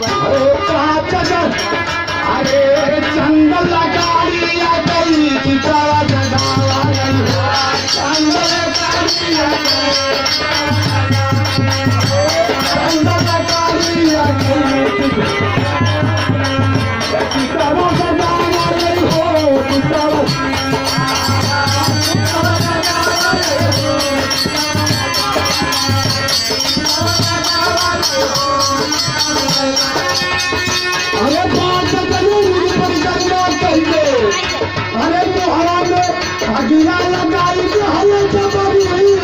अरे चंदन अरे चंदन लगाड़िया गई चितावा जगावा गई चंदन लगाड़िया गई चितावा जगावा गई हो चितावा अरे बात करूं परिक्रमा कहिए अरे तोहरा में अगिला लगाई के हले जबरी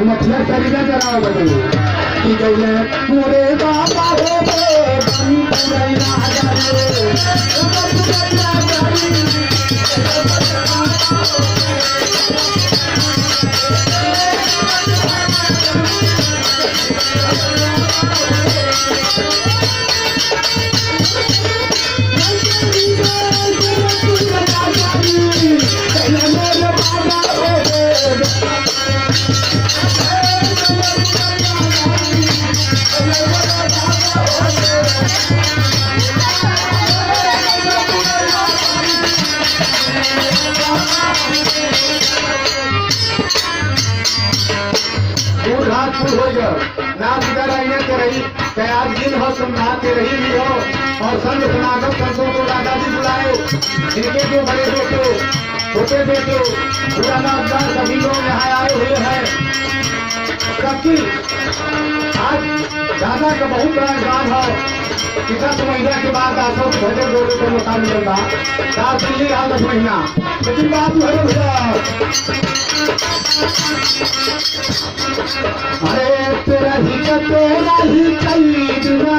मछली तरीका करा बदल की गईले मोरे बाबा हो बे बंद गई राजा रे नाच गराइने के रही आज दिन हो समझा के रही भी हो और संत सनातन संतों को दादाजी बुलाए इनके जो बड़े बेटे छोटे बेटे पुराना अवतार सभी लोग यहाँ आए हुए हैं सबकी आज दादा का बहुत बड़ा काम है कितना महीना के बाद आसो भजन बोले को मौका मिलेगा 4 दिल्ली रहा 10 महीना लेकिन बात है भैया अरे तेरा ही कई दिना